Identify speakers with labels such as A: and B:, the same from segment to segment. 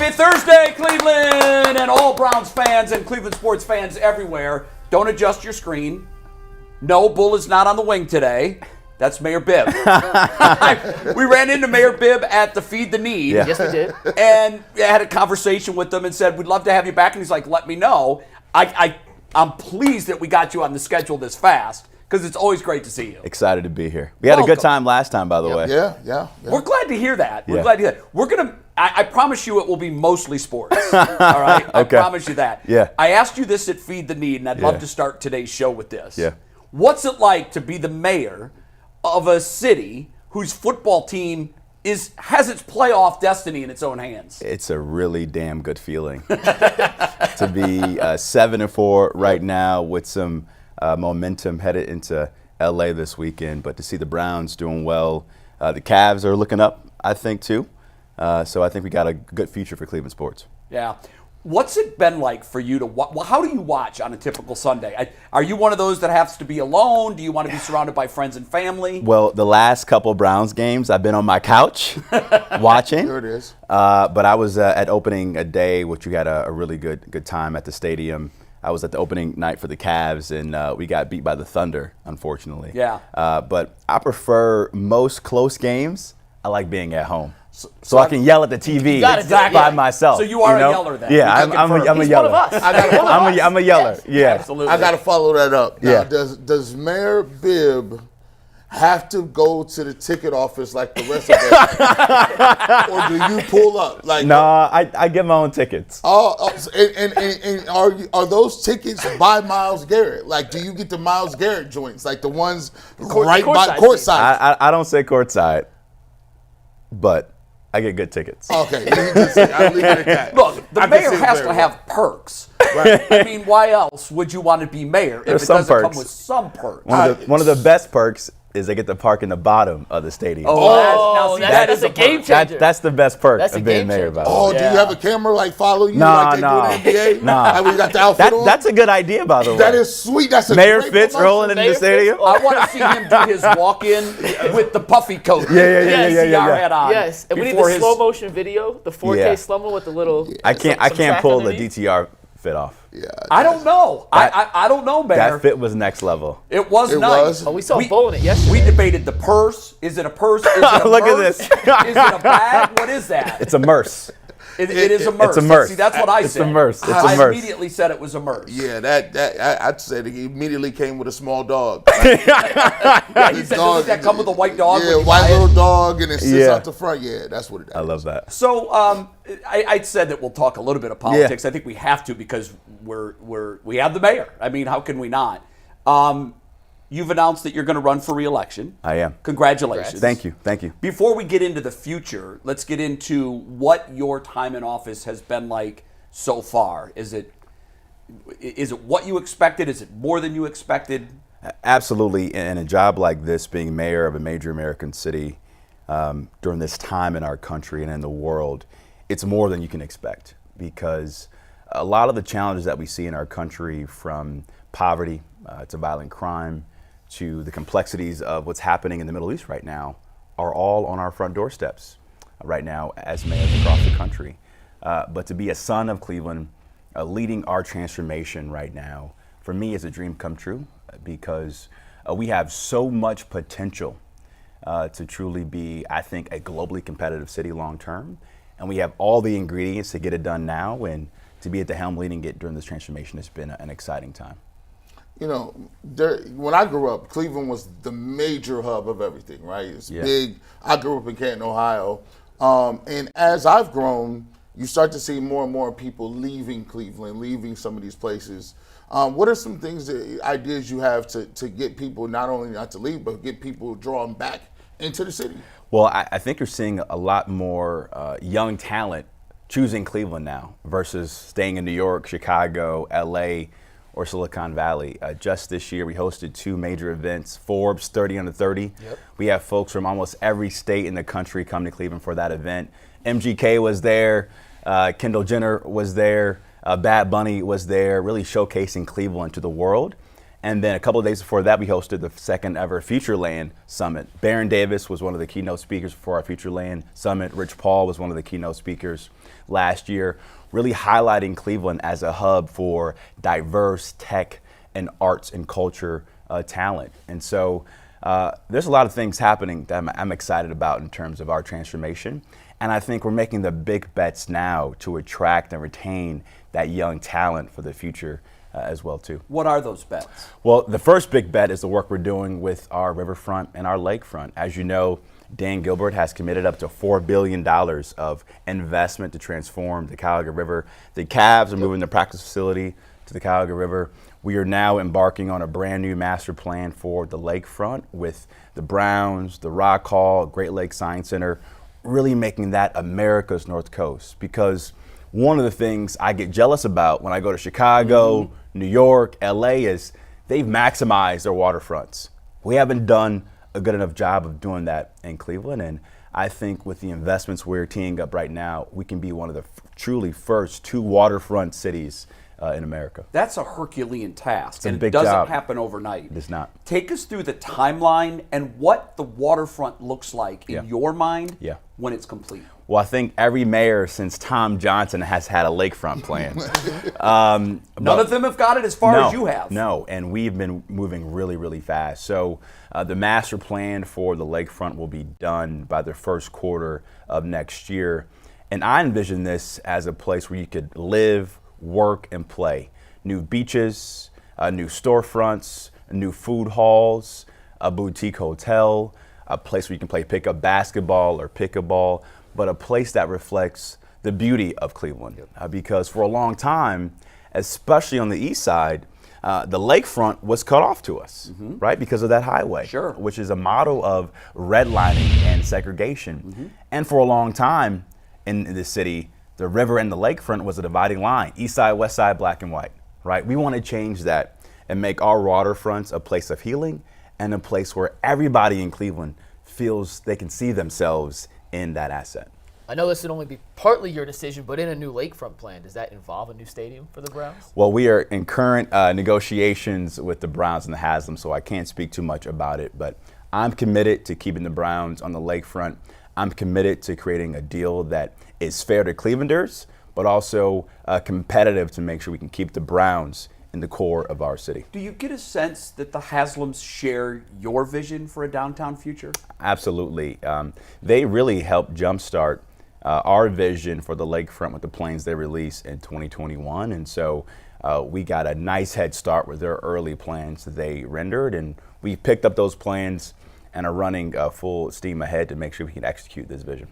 A: Happy Thursday, Cleveland, and all Browns fans and Cleveland sports fans everywhere. Don't adjust your screen. No, Bull is not on the wing today. That's Mayor Bibb. We ran into Mayor Bibb at the Feed the Need.
B: Yeah. Yes, we did.
A: And I had a conversation with him and said, we'd love to have you back. And he's like, let me know. I'm pleased that we got you on the schedule this fast because it's always great to see you.
C: Excited to be here. We had a good time last time, by the way.
D: Yeah.
A: We're glad to hear that. We're glad to hear that. We're going to, I promise you it will be mostly sports. All right? I promise you that.
C: Yeah.
A: I asked you this at Feed the Need, and I'd love to start today's show with this.
C: Yeah.
A: What's it like to be the mayor of a city whose football team has its playoff destiny in its own hands?
C: It's a really damn good feeling to be 7-4 right now with some momentum headed into LA this weekend. But to see the Browns doing well, the Cavs are looking up, I think, too. So I think we got a good future for Cleveland sports.
A: Yeah. What's it been like for you to watch? How do you watch on a typical Sunday? Are you one of those that has to be alone? Do you want to be surrounded by friends and family?
C: Well, the last couple Browns games, I've been on my couch watching.
D: There it is.
C: But I was at opening a day, which we had a really good time at the stadium. I was at the opening night for the Cavs, and we got beat by the Thunder, unfortunately.
A: Yeah.
C: But I prefer most close games. I like being at home. So I can yell at the TV by myself.
A: So you are a yeller then?
C: Yeah, I'm a yeller.
B: One of us.
C: I'm a yeller.
B: Yes.
C: Yeah,
A: absolutely.
D: I got to follow that up. Now,
C: Yeah.
D: Does Mayor Bibb have to go to the ticket office like the rest of us, or do you pull up? Like
C: no, I get my own tickets.
D: And are those tickets by Myles Garrett? Like, do you get the Myles Garrett joints, like the ones right by courtside?
C: I don't say courtside, but I get good tickets.
D: Okay, I'll leave it at that.
A: Look, the mayor has to have perks. Right. I mean, why else would you want to be mayor if it doesn't come with some perks?
C: One of the best perks is they get to park in the bottom of the stadium.
B: That is a game changer.
C: That's the best perk
B: That's
C: of
B: a
C: being
B: game
C: mayor.
B: changer.
C: By the way.
D: Oh, do you have a camera like follow you like they do in the NBA?
C: No.
D: Like when you got the outfit on?
C: That's a good idea, by the way.
D: That is sweet. That's a
C: Mayor
D: great
C: Fitz
D: promotion.
C: rolling into the stadium.
A: I want to see him do his walk-in with the puffy coat.
C: Yeah.
A: Hat on.
B: Yes, and we need the slow motion video, the 4K slow-mo with the little.
C: I can't pull the DTR fit off.
D: Yeah,
A: I don't know. I don't know, Mayor.
C: That fit was next level.
A: It was nice.
B: Oh, we saw Bo in it yesterday.
A: We debated the purse. Is it a purse? Is it a
C: Look at
A: purse?
C: this.
A: Is it a bag? What is that?
C: It's a merce.
A: It is a merce.
C: It's a merce.
A: See, that's what I said.
C: It's a merce.
A: I immediately said it was a merce.
D: Yeah, I'd say he immediately came with a small dog.
A: He said, doesn't that come with a white dog?
D: Yeah, white little dog, and it sits out the front. Yeah, that's what it is.
C: I love that.
A: So I said that we'll talk a little bit of politics. I think we have to because we have the mayor. I mean, how can we not? You've announced that you're going to run for re-election.
C: I am.
A: Congratulations.
C: Thank you.
A: Before we get into the future, let's get into what your time in office has been like so far. Is it what you expected? Is it more than you expected?
C: Absolutely. In a job like this, being mayor of a major American city during this time in our country and in the world, it's more than you can expect because a lot of the challenges that we see in our country, from poverty to violent crime to the complexities of what's happening in the Middle East right now, are all on our front doorsteps right now as mayors across the country. But to be a son of Cleveland, leading our transformation right now, for me is a dream come true because we have so much potential to truly be, I think, a globally competitive city long term. And we have all the ingredients to get it done now, and to be at the helm leading it during this transformation has been an exciting time.
D: You know, when I grew up, Cleveland was the major hub of everything, right? It's big. I grew up in Canton, Ohio. And as I've grown, you start to see more and more people leaving Cleveland, leaving some of these places. What are some things, ideas you have to get people not only not to leave, but get people drawn back into the city?
C: Well, I think you're seeing a lot more young talent choosing Cleveland now versus staying in New York, Chicago, LA, or Silicon Valley. Just this year, we hosted 2 major events, Forbes 30 Under 30. Yep. We have folks from almost every state in the country come to Cleveland for that event. MGK was there, Kendall Jenner was there, Bad Bunny was there, really showcasing Cleveland to the world. And then a couple of days before that, we hosted the second ever Futureland Summit. Baron Davis was one of the keynote speakers for our Futureland Summit. Rich Paul was one of the keynote speakers last year, really highlighting Cleveland as a hub for diverse tech and arts and culture talent. And so there's a lot of things happening that I'm excited about in terms of our transformation. And I think we're making the big bets now to attract and retain that young talent for the future as well too.
A: What are those bets?
C: Well, the first big bet is the work we're doing with our riverfront and our lakefront. As you know, Dan Gilbert has committed up to $4 billion of investment to transform the Cuyahoga River. The Cavs are moving the practice facility to the Cuyahoga River. We are now embarking on a brand new master plan for the lakefront with the Browns, the Rock Hall, Great Lakes Science Center, really making that America's North Coast. Because one of the things I get jealous about when I go to Chicago, New York, LA is they've maximized their waterfronts. We haven't done a good enough job of doing that in Cleveland, and I think with the investments we're teeing up right now, we can be one of the truly first 2 waterfront cities in America.
A: That's a Herculean task, and
C: big
A: it doesn't
C: job.
A: happen overnight.
C: It is not.
A: Take us through the timeline and what the waterfront looks like in your mind when it's complete.
C: Well, I think every mayor since Tom Johnson has had a lakefront plan.
A: None of them have got it as far as you have.
C: No, and we've been moving really, really fast. So the master plan for the lakefront will be done by the first quarter of next year. And I envision this as a place where you could live, work, and play. New beaches, new storefronts, new food halls, a boutique hotel, a place where you can play pickup basketball or pickleball, but a place that reflects the beauty of Cleveland. Because for a long time, especially on the east side, the lakefront was cut off to us, right? Because of that highway, which is a model of redlining and segregation. And for a long time in the city, the river and the lakefront was a dividing line, east side, west side, black and white, right? We want to change that and make our waterfronts a place of healing and a place where everybody in Cleveland feels they can see themselves in that asset.
B: I know this would only be partly your decision, but in a new lakefront plan, does that involve a new stadium for the Browns?
C: Well, we are in current negotiations with the Browns and the Haslam, so I can't speak too much about it, but I'm committed to keeping the Browns on the lakefront. I'm committed to creating a deal that is fair to Clevelanders, but also competitive to make sure we can keep the Browns in the core of our city.
A: Do you get a sense that the Haslams share your vision for a downtown future?
C: Absolutely. They really helped jumpstart our vision for the lakefront with the plans they released in 2021. And so we got a nice head start with their early plans that they rendered. And we picked up those plans and are running full steam ahead to make sure we can execute this vision.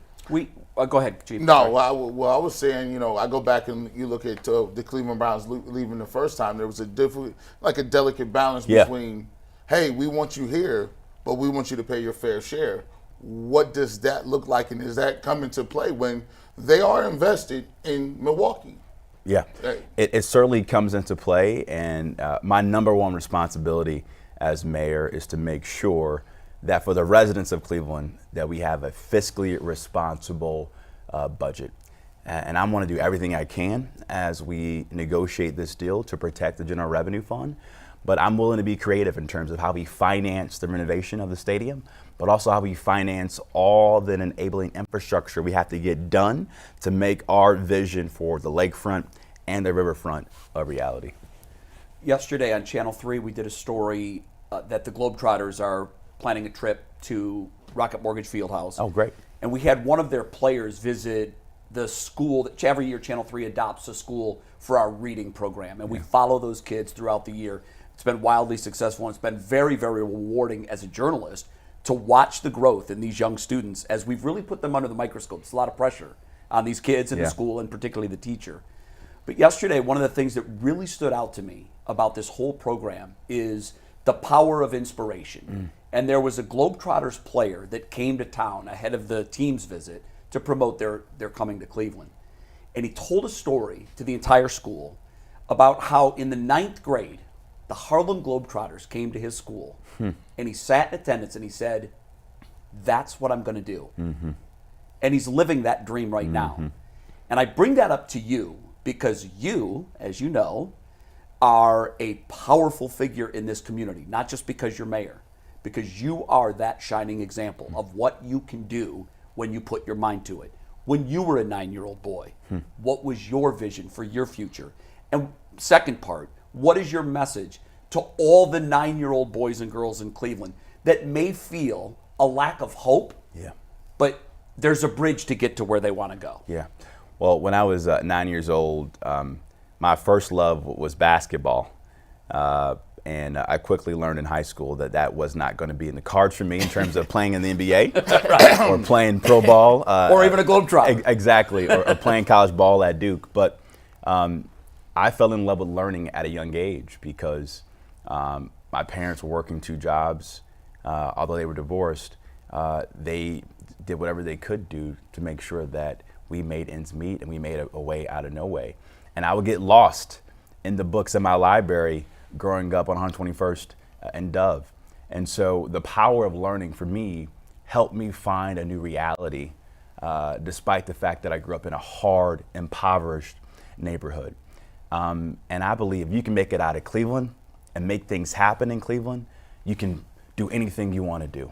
A: Go ahead, Chief.
D: No, I was saying, I go back and you look at the Cleveland Browns leaving the first time. There was a delicate balance between, hey, we want you here, but we want you to pay your fair share. What does that look like, and is that come into play when they are invested in Milwaukee?
C: Yeah, it certainly comes into play, and my number one responsibility as mayor is to make sure that for the residents of Cleveland that we have a fiscally responsible budget. And I want to do everything I can as we negotiate this deal to protect the general revenue fund. But I'm willing to be creative in terms of how we finance the renovation of the stadium, but also how we finance all the enabling infrastructure we have to get done to make our vision for the lakefront and the riverfront a reality.
A: Yesterday on Channel 3, we did a story that the Globetrotters are planning a trip to Rocket Mortgage Fieldhouse.
C: Oh, great.
A: And we had one of their players visit the school that every year Channel 3 adopts a school for our reading program. And we follow those kids throughout the year. It's been wildly successful, and it's been very, very rewarding as a journalist to watch the growth in these young students as we've really put them under the microscope. It's a lot of pressure on these kids and the school, and particularly the teacher. But yesterday, one of the things that really stood out to me about this whole program is the power of inspiration. And there was a Globetrotters player that came to town ahead of the team's visit to promote their coming to Cleveland. And he told a story to the entire school about how in the 9th grade, the Harlem Globetrotters came to his school. And he sat in attendance and he said, that's what I'm going to do. And he's living that dream right now. And I bring that up to you because you, as you know, are a powerful figure in this community, not just because you're mayor, because you are that shining example of what you can do when you put your mind to it. When you were a 9-year-old boy, what was your vision for your future? And second part, what is your message to all the 9-year-old boys and girls in Cleveland that may feel a lack of hope, but there's a bridge to get to where they want to go?
C: Yeah. Well, when I was 9 years old, my first love was basketball. And I quickly learned in high school that that was not going to be in the cards for me in terms of playing in the NBA or playing pro ball.
A: Or even a Globetrotter.
C: Exactly, or playing college ball at Duke. But I fell in love with learning at a young age because my parents were working 2 jobs. Although they were divorced, they did whatever they could do to make sure that we made ends meet and we made a way out of no way. And I would get lost in the books in my library growing up on 121st and Dove. And so the power of learning for me helped me find a new reality, despite the fact that I grew up in a hard, impoverished neighborhood. And I believe you can make it out of Cleveland and make things happen in Cleveland, you can do anything you want to do.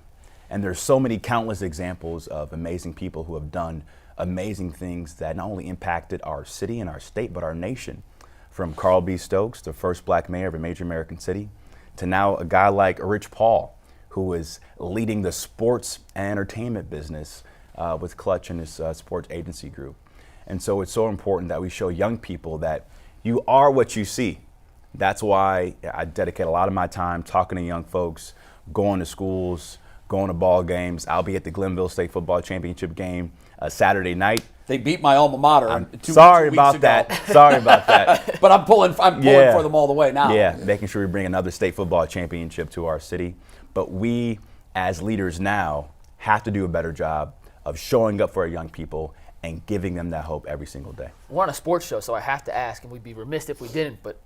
C: And there's so many countless examples of amazing people who have done amazing things that not only impacted our city and our state, but our nation. From Carl B. Stokes, the first black mayor of a major American city, to now a guy like Rich Paul, who is leading the sports and entertainment business with Clutch and his sports agency group. And so it's so important that we show young people that you are what you see. That's why I dedicate a lot of my time talking to young folks, going to schools, going to ball games. I'll be at the Glenville State Football Championship game Saturday night.
A: They beat my alma mater.
C: Sorry about that. Sorry about that.
A: But I'm pulling for them all the way now.
C: Yeah, making sure we bring another state football championship to our city. But we, as leaders now, have to do a better job of showing up for our young people and giving them that hope every single day.
B: We're on a sports show, so I have to ask, and we'd be remiss if we didn't, but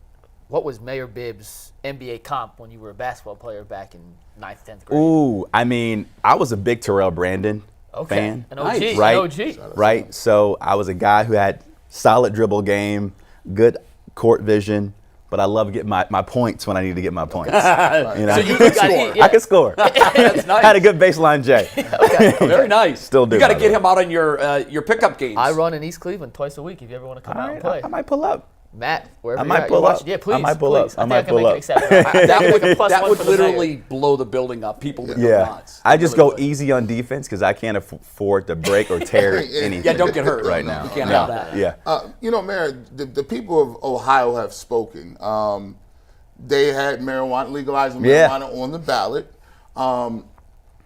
B: what was Mayor Bibb's NBA comp when you were a basketball player back in 9th, 10th grade?
C: Ooh, I mean, I was a big Terrell Brandon fan.
B: An OG.
C: Right?
B: An OG.
C: Right. So I was a guy who had solid dribble game, good court vision, but I love getting my points when I need to get my points. You know?
A: So you could score.
C: I could score.
A: That's nice.
C: Had a good baseline J.
A: Very nice.
C: Still do.
A: You got to
C: by
A: get
C: the
A: him out on your pickup games.
B: I run in East Cleveland twice a week if you ever want to come out and play.
C: I might pull up.
B: Matt, wherever
C: I might
B: you're
C: pull
B: watching.
C: up.
B: Yeah, please.
C: I might pull up.
B: I think I can make an exception.
A: That would literally blow the building up. People would go nuts.
C: I just go easy on defense because I can't afford to break or tear anything.
A: Yeah, don't get hurt
C: right now.
A: You can't have that.
C: Yeah.
D: You know, Mayor, the people of Ohio have spoken. They had legalizing marijuana on the ballot.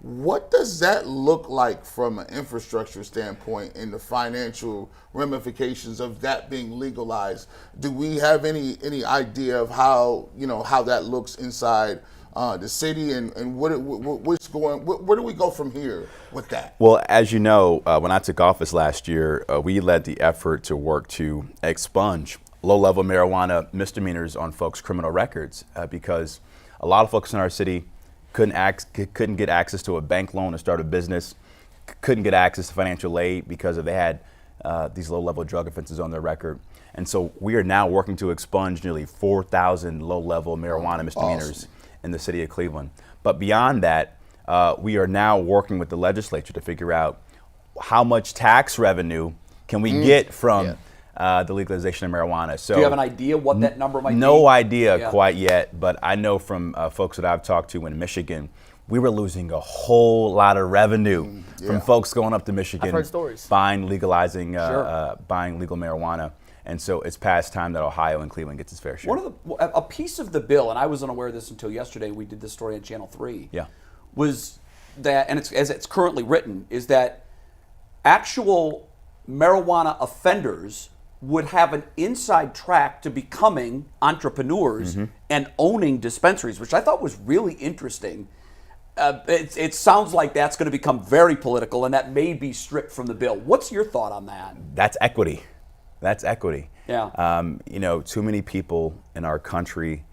D: What does that look like from an infrastructure standpoint and the financial ramifications of that being legalized? Do we have any idea of how that looks inside the city and where do we go from here with that?
C: Well, as you know, when I took office last year, we led the effort to work to expunge low-level marijuana misdemeanors on folks' criminal records because a lot of folks in our city couldn't get access to a bank loan to start a business, couldn't get access to financial aid because they had these low-level drug offenses on their record. And so we are now working to expunge nearly 4,000 low-level marijuana misdemeanors in the city of Cleveland. But beyond that, we are now working with the legislature to figure out how much tax revenue can we get from the legalization of marijuana. So
A: do you have an idea what that number might be?
C: No idea quite yet, but I know from folks that I've talked to in Michigan, we were losing a whole lot of revenue from folks going up to Michigan,
B: I've heard stories.
C: buying legal marijuana. And so it's past time that Ohio and Cleveland gets its fair share.
A: A piece of the bill, and I wasn't aware of this until yesterday, we did this story on Channel 3, was that, and as it's currently written, is that actual marijuana offenders would have an inside track to becoming entrepreneurs and owning dispensaries, which I thought was really interesting. It sounds like that's going to become very political, and that may be stripped from the bill. What's your thought on that?
C: That's equity. That's equity.
A: Yeah.
C: Too many people in our country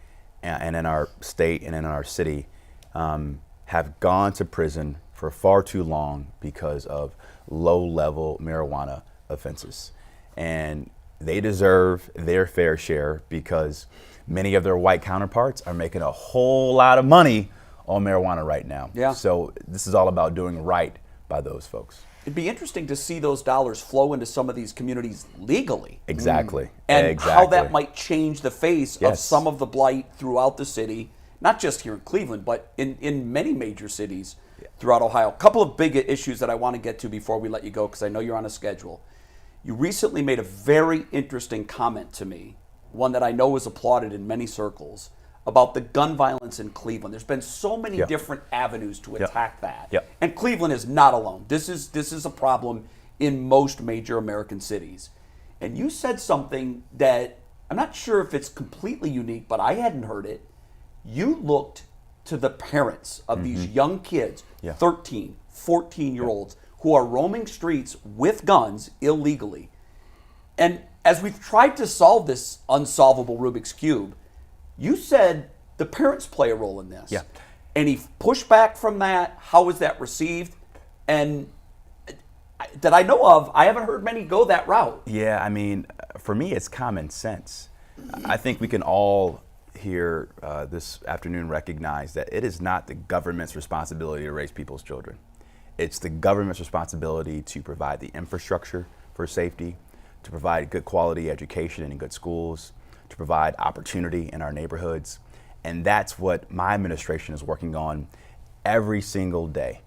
C: and in our state and in our city have gone to prison for far too long because of low-level marijuana offenses. And they deserve their fair share because many of their white counterparts are making a whole lot of money on marijuana right now.
A: Yeah.
C: So this is all about doing right by those folks.
A: It'd be interesting to see those dollars flow into some of these communities legally.
C: Exactly.
A: And how that might change the face of
C: Yes.
A: some of the blight throughout the city, not just here in Cleveland, but in many major cities throughout Ohio. A couple of big issues that I want to get to before we let you go, because I know you're on a schedule. You recently made a very interesting comment to me, one that I know was applauded in many circles, about the gun violence in Cleveland. There's been so many different avenues to attack that.
C: Yep.
A: And Cleveland is not alone. This is a problem in most major American cities. And you said something that I'm not sure if it's completely unique, but I hadn't heard it. You looked to the parents of these young kids, 13, 14-year-olds, who are roaming streets with guns illegally. And as we've tried to solve this unsolvable Rubik's Cube, you said the parents play a role in this.
C: Yeah.
A: Any pushback from that? How was that received? And that I know of, I haven't heard many go that route.
C: Yeah, I mean, for me, it's common sense. I think we can all here this afternoon recognize that it is not the government's responsibility to raise people's children. It's the government's responsibility to provide the infrastructure for safety, to provide good quality education in good schools, to provide opportunity in our neighborhoods. And that's what my administration is working on every single day.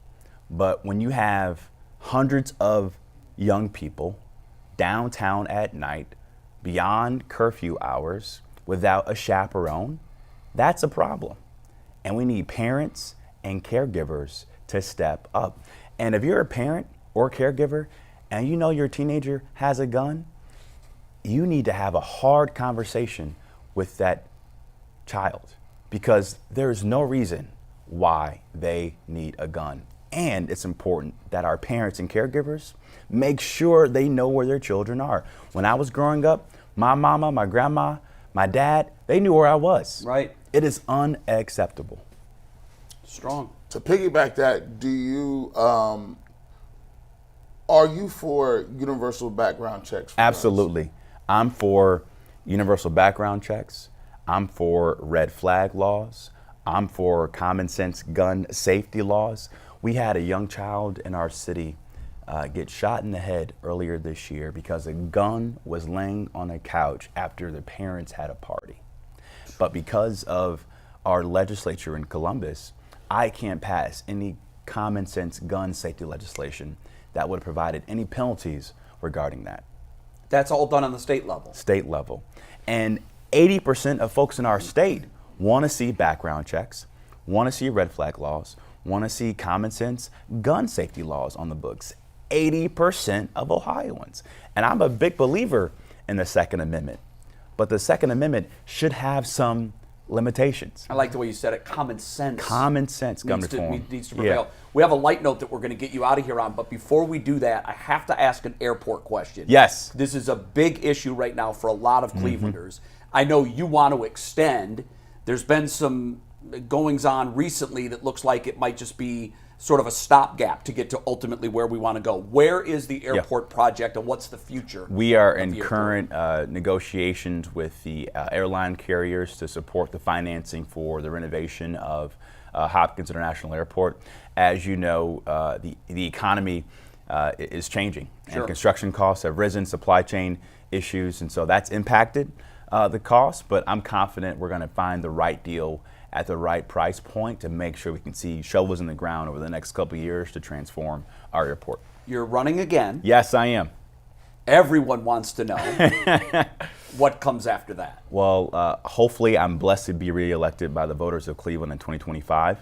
C: But when you have hundreds of young people downtown at night, beyond curfew hours, without a chaperone, that's a problem. And we need parents and caregivers to step up. And if you're a parent or caregiver and you know your teenager has a gun, you need to have a hard conversation with that child, because there's no reason why they need a gun. And it's important that our parents and caregivers make sure they know where their children are. When I was growing up, my mama, my grandma, my dad, they knew where I was.
A: Right.
C: It is unacceptable.
A: Strong.
D: To piggyback that, do you are you for universal background checks? For
C: Absolutely.
D: guns?
C: I'm for universal background checks. I'm for red flag laws. I'm for common sense gun safety laws. We had a young child in our city get shot in the head earlier this year because a gun was laying on a couch after the parents had a party. But because of our legislature in Columbus, I can't pass any common sense gun safety legislation that would have provided any penalties regarding that.
A: That's all done on the state level.
C: State level. And 80% of folks in our state want to see background checks, want to see red flag laws, want to see common sense gun safety laws on the books. 80% of Ohioans. And I'm a big believer in the Second Amendment. But the Second Amendment should have some limitations.
A: I like the way you said it. Common sense.
C: Common sense gun reform.
A: Needs to prevail. We have a light note that we're going to get you out of here on, but before we do that, I have to ask an airport question.
C: Yes.
A: This is a big issue right now for a lot of Clevelanders. I know you want to extend. There's been some goings on recently that looks like it might just be sort of a stopgap to get to ultimately where we want to go. Where is the airport project and what's the future?
C: We are
A: of
C: in
A: the
C: current negotiations with the airline carriers to support the financing for the renovation of Hopkins International Airport. As you know, the economy is changing,
A: Sure.
C: and construction costs have risen, supply chain issues, and so that's impacted the cost. But I'm confident we're going to find the right deal at the right price point to make sure we can see shovels in the ground over the next couple of years to transform our airport.
A: You're running again.
C: Yes, I am.
A: Everyone wants to know what comes after that.
C: Well, hopefully I'm blessed to be reelected by the voters of Cleveland in 2025,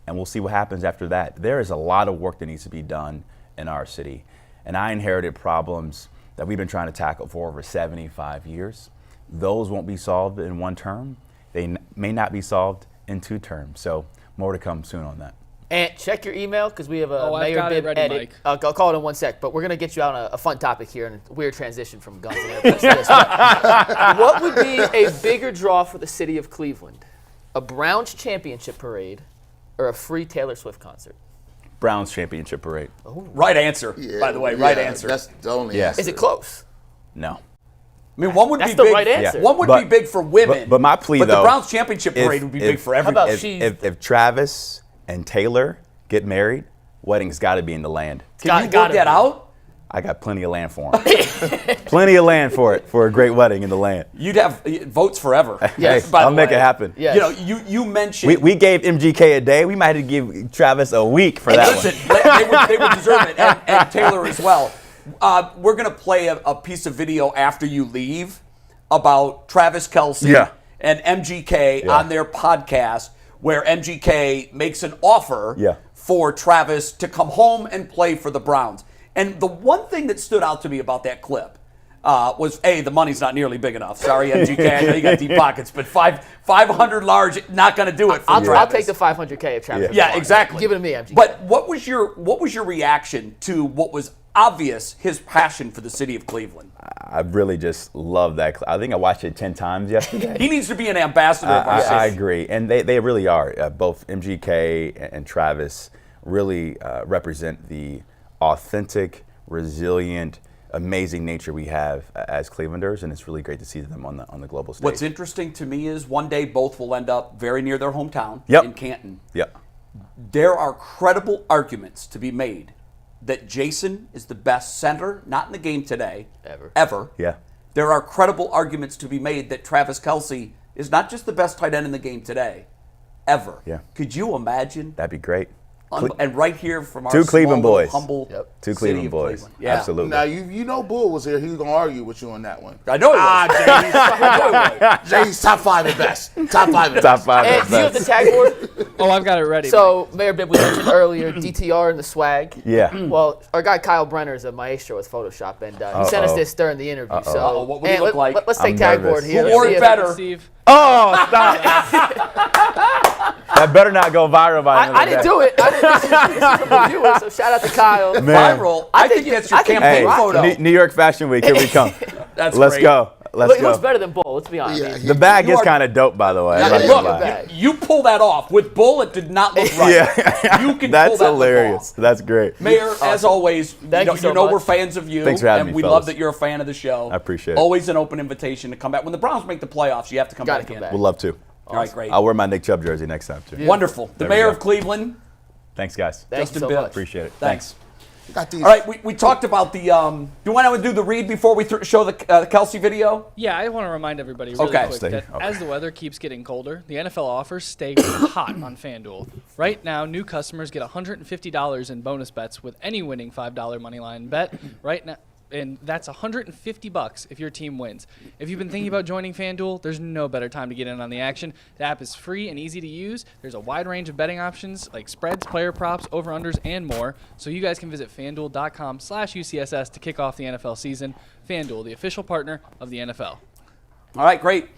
C: and we'll see what happens after that. There is a lot of work that needs to be done in our city, and I inherited problems that we've been trying to tackle for over 75 years. Those won't be solved in one term. They may not be solved in 2 terms, so more to come soon on that.
B: And check your email because we have a
E: I've
B: Mayor
E: got it
B: Bibb
E: ready,
B: edit.
E: Mike.
B: I'll call it in 1 sec, but we're going to get you out on a fun topic here and a weird transition from guns and airplanes to this. What would be a bigger draw for the city of Cleveland? A Browns championship parade or a free Taylor Swift concert?
C: Browns championship parade.
A: Right answer, by the way. Right answer.
D: That's the only
C: Yeah.
D: answer.
B: Is it close?
C: No.
A: I mean, one would
B: That's
A: be
B: the
A: big.
B: right answer.
A: One would be big for women.
C: But my plea,
A: but
C: though,
A: the Browns championship parade would be big for everybody.
B: about she-
C: if Travis and Taylor get married, wedding's got to be in the land.
A: Can you
B: gotta
A: work that
B: be.
A: out?
C: I got plenty of land for them. Plenty of land for it, for a great wedding in the land.
A: You'd have votes forever.
B: Yes.
C: Hey,
A: by the
C: I'll make
A: way.
C: it happen.
B: Yes.
A: You know, you mentioned.
C: We gave MGK a day. We might have to give Travis a week for
A: And
C: that
A: listen,
C: one.
A: they would deserve it, and Taylor as well. We're going to play a piece of video after you leave about Travis Kelce
C: Yeah.
A: and MGK
C: Yeah.
A: on their podcast, where MGK makes an offer
C: Yeah.
A: for Travis to come home and play for the Browns. And the one thing that stood out to me about that clip was, A, the money's not nearly big enough. Sorry, MGK, I know you got deep pockets, but 500 large, not going to do it for
B: I'll
A: Travis.
B: take the 500K if Travis.
A: Yeah, exactly.
B: Give it to me, MG.
A: But what was your reaction to what was obvious, his passion for the city of Cleveland?
C: I really just love that. I think I watched it 10 times yesterday.
A: He needs to be an ambassador of our
C: I
A: city.
C: agree. And they really are. Both MGK and Travis really represent the authentic, resilient, amazing nature we have as Clevelanders, and it's really great to see them on the global stage.
A: What's interesting to me is one day both will end up very near their hometown
C: Yep.
A: in Canton.
C: Yeah.
A: There are credible arguments to be made that Jason is the best center, not in the game today, ever.
C: Yeah.
A: There are credible arguments to be made that Travis Kelce is not just the best tight end in the game today, ever.
C: Yeah.
A: Could you imagine?
C: That'd be great.
A: And right here from our
C: Two
A: small
C: Cleveland
A: little
C: boys.
A: humble
C: Two
A: city
C: Cleveland
A: of
C: boys.
A: Cleveland. Yeah.
C: Absolutely.
D: Now you know Bull was here. He was gonna argue with you on that one.
A: I know he was.
D: Jay's top 5 at best. Top 5 at
C: Top
D: best.
C: 5
B: And
C: at
B: do you have the
C: best.
B: tag board?
E: Oh, I've got it ready.
B: So, Mayor Bibb, we mentioned earlier DTR and the swag.
C: Yeah.
B: Well, our guy Kyle Brenner is a maestro with Photoshop, and he sent us this during the interview. So,
A: Uh-oh. What would he
B: and
A: look like?
B: Let's take
C: I'm
B: tag
C: nervous.
B: board here.
A: Who
B: Let's
A: wore
B: see
A: it
B: if-
A: better?
E: Steve.
C: Oh, stop. That better not go viral by the end
B: I
C: of the
B: didn't
C: day.
B: do it. This is from the viewers, so shout out to Kyle.
C: Man.
A: Viral.
B: I
A: I think
B: think
A: that's
B: you-
A: your
B: I think
A: campaign
B: you
C: Hey,
A: photo.
C: New York Fashion Week, here we come.
A: That's
C: Let's
A: great.
C: go. Let's
B: Look, it
C: go.
B: looks better than Bull, let's be honest.
D: Yeah,
C: The bag
A: You
C: is
A: are-
C: kind of dope, by the way.
D: Yeah,
C: I'm not
D: it
C: gonna
D: is.
C: lie.
B: Bag.
A: You pull that off. With Bull, it did not look right.
C: Yeah.
A: You can
C: That's
A: pull that look
C: hilarious.
A: off.
C: That's great.
A: Mayor, as always,
B: Thank you so
A: you know
B: much.
A: we're fans of you.
C: Thanks for having
A: and
C: me,
A: we
C: fellas.
A: love that you're a fan of the show.
C: I appreciate it.
A: Always an open invitation to come back. When the Browns make the playoffs, you have to come
B: Gotta
A: back
B: come
A: in.
B: back.
C: Would love to.
A: All right, great.
C: I'll wear my Nick Chubb jersey next time, too.
A: Wonderful. The
C: There we
A: mayor
C: go.
A: of Cleveland,
C: Thanks, guys.
B: Thank
A: Justin
B: you so
A: Bibb.
B: much.
C: Appreciate it.
A: Thanks.
D: Got these.
A: All right, we talked about the. Do you want to do the read before we show the Kelce video?
E: Yeah, I want to remind everybody really
A: Okay.
E: quick
C: Stay
E: that
C: here. Okay.
E: as the weather keeps getting colder, the NFL offers stay hot on FanDuel. Right now, new customers get $150 in bonus bets with any winning $5 money line bet. Right now, and that's $150 if your team wins. If you've been thinking about joining FanDuel, there's no better time to get in on the action. The app is free and easy to use. There's a wide range of betting options like spreads, player props, over-unders, and more. So you guys can visit FanDuel.com/UCSS to kick off the NFL season. FanDuel, the official partner of the NFL.
A: All right, great.